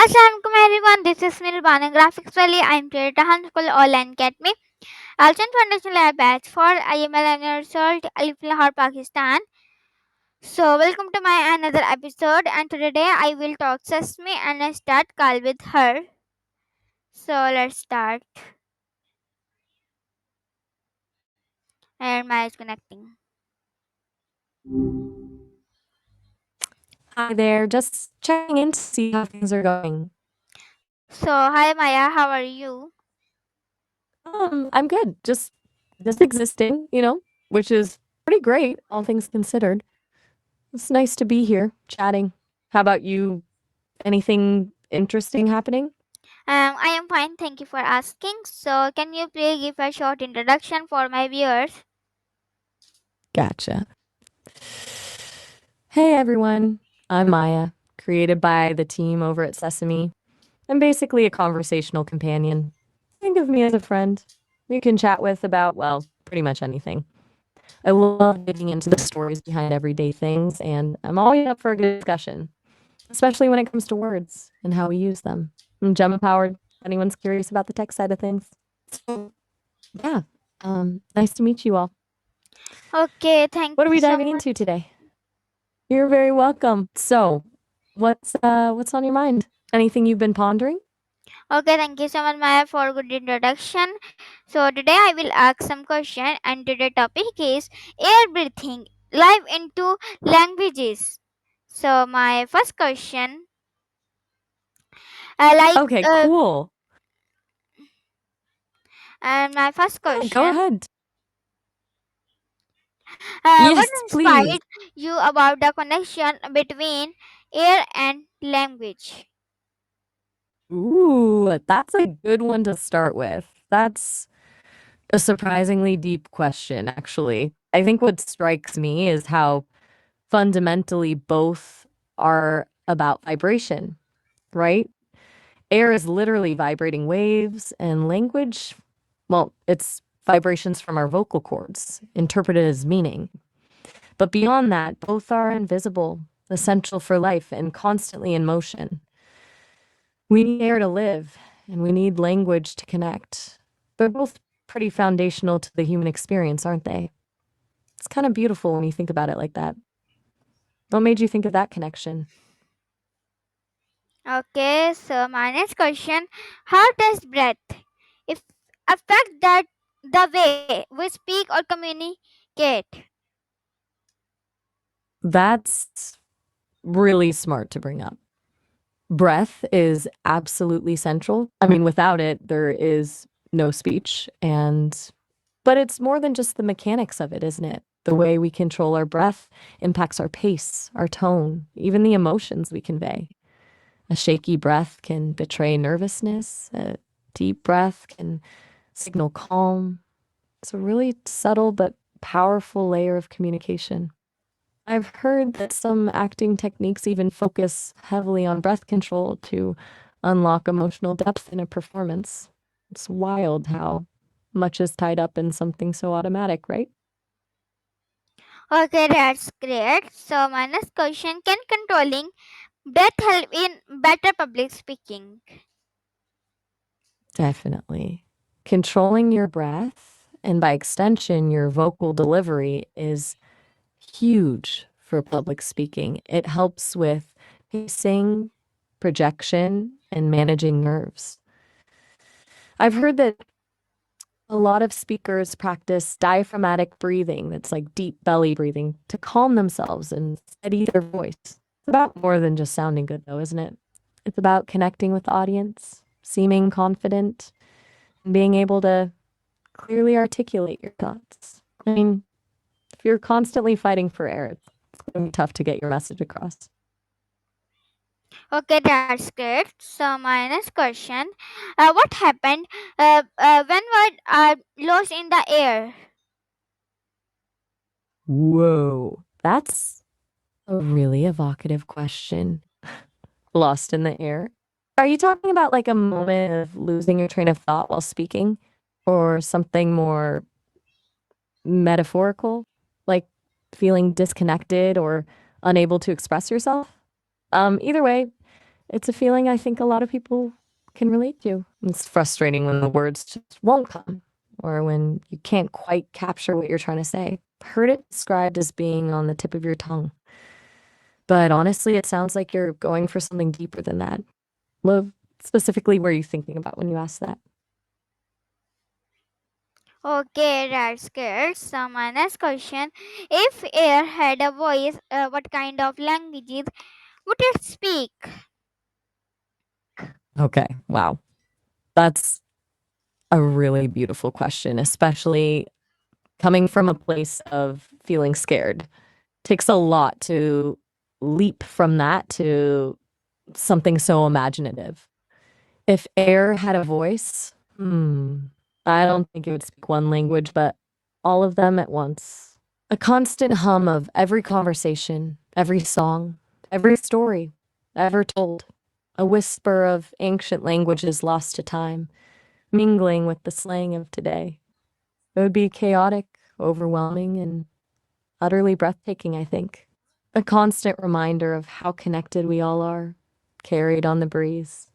Assalamualaikum everyone, this is me Rubania GraphicsWali. I am here to handle online academy. Also Foundation Lab batch for IML and result Alif Lahore, Pakistan. So welcome to my another episode and today I will talk Sesame and I start call with her. So let's start. And my is connecting. Hi there, just checking in to see how things are going. So hi Maya, how are you? I'm good. Just existing, which is pretty great, all things considered. It's nice to be here chatting. How about you? Anything interesting happening? I am fine, thank you for asking. So can you please give a short introduction for my viewers? Gotcha. Hey everyone, I'm Maya, created by the team over at Sesame. I'm basically a conversational companion. Think of me as a friend you can chat with about, well, pretty much anything. I love digging into the stories behind everyday things, and I'm always up for a good discussion, especially when it comes to words and how we use them. I'm Gemma powered. If anyone's curious about the tech side of things. So, yeah, nice to meet you all. Okay, thank What are you we so diving much. into today? You're very welcome. So, what's on your mind? Anything you've been pondering? Okay, thank you so much, Maya, for good introduction. So today I will ask some question, and today topic is air breathing live into languages. So my first question, uh, like, Okay, uh, cool. and my first Yeah, go question, ahead. Yes, what please. inspired you about the connection between air and language? Ooh, that's a good one to start with. That's a surprisingly deep question, actually. I think what strikes me is how fundamentally both are about vibration, right? Air is literally vibrating waves, and language, well, it's vibrations from our vocal cords, interpreted as meaning. But beyond that, both are invisible, essential for life, and constantly in motion. We need air to live, and we need language to connect. They're both pretty foundational to the human experience, aren't they? It's kind of beautiful when you think about it like that. What made you think of that connection? Okay, so my next question, how does breath if affect that the way we speak or communicate? That's really smart to bring up. Breath is absolutely central. I mean, without it, there is no speech. But it's more than just the mechanics of it, isn't it? The way we control our breath impacts our pace, our tone, even the emotions we convey. A shaky breath can betray nervousness. A deep breath can signal calm. It's a really subtle but powerful layer of communication. I've heard that some acting techniques even focus heavily on breath control to unlock emotional depth in a performance. It's wild how much is tied up in something so automatic, right? Okay, that's great. So my next question, can controlling breath help in better public speaking? Definitely. Controlling your breath and by extension, your vocal delivery is huge for public speaking. It helps with pacing, projection, and managing nerves. I've heard that a lot of speakers practice diaphragmatic breathing, that's like deep belly breathing, to calm themselves and steady their voice. It's about more than just sounding good, though, isn't it? It's about connecting with the audience, seeming confident, and being able to clearly articulate your thoughts. I mean, if you're constantly fighting for air, it's going to be tough to get your message across. Okay, that's great. So my next question, what happened when words are lost in the air? Whoa, that's a really evocative question. Lost in the air. Are you talking about like a moment of losing your train of thought while speaking or something more metaphorical, like feeling disconnected or unable to express yourself? Either way, It's a feeling I think a lot of people can relate to. It's frustrating when the words just won't come or when you can't quite capture what you're trying to say. Heard it described as being on the tip of your tongue. But honestly, it sounds like you're going for something deeper than that. Love, specifically, what are you thinking about when you ask that? Okay, that's good. So my next question: if air had a voice, what kind of languages would it speak? Okay, wow. That's a really beautiful question, especially coming from a place of feeling scared. Takes a lot to leap from that to something so imaginative. If air had a voice, I don't think it would speak one language, but all of them at once. A constant hum of every conversation, every song, every story ever told. A whisper of ancient languages lost to time, mingling with the slang of today. It would be chaotic, overwhelming, and utterly breathtaking, I think. A constant reminder of how connected we all are, carried on the breeze.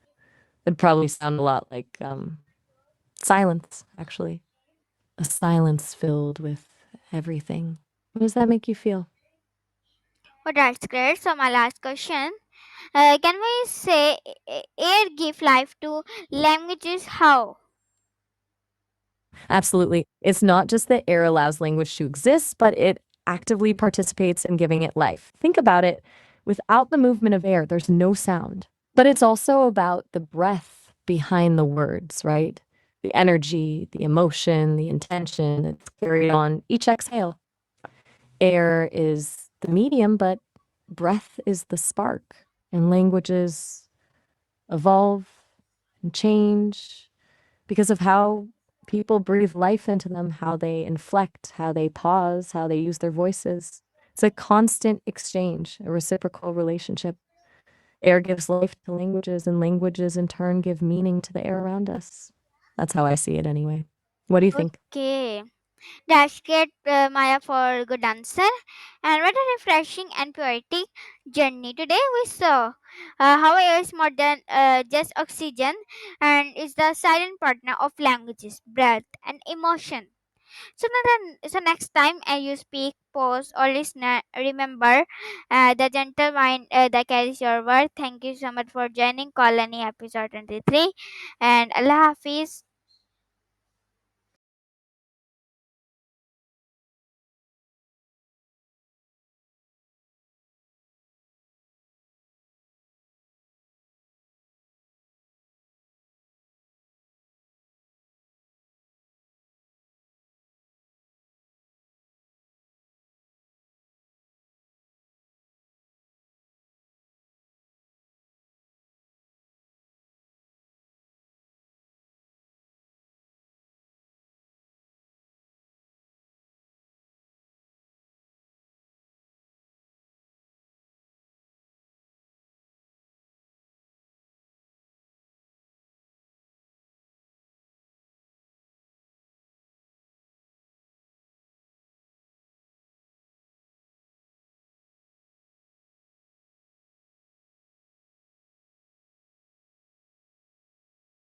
It'd probably sound a lot like silence, actually. A silence filled with everything. What does that make you feel? Oh, that's great. So my last question: can we say air give life to languages? How? Absolutely. It's not just that air allows language to exist, but it actively participates in giving it life. Think about it. Without the movement of air, there's no sound. But it's also about the breath behind the words, right? The energy, the emotion, the intention that's carried on each exhale. Air is the medium, but breath is the spark. And languages evolve and change because of how people breathe life into them, how they inflect, how they pause, how they use their voices. It's a constant exchange, a reciprocal relationship. Air gives life to languages, and languages in turn give meaning to the air around us. That's how I see it anyway. What do you think? Okay. That's great, Maya, for good answer. And what a refreshing and poetic journey today we saw. How air is more than just oxygen and is the silent partner of languages, breath, and emotion. So next time you speak, pause, or listen, remember the gentle mind that carries your word. Thank you so much for joining Colony episode 23. And Allah Hafiz.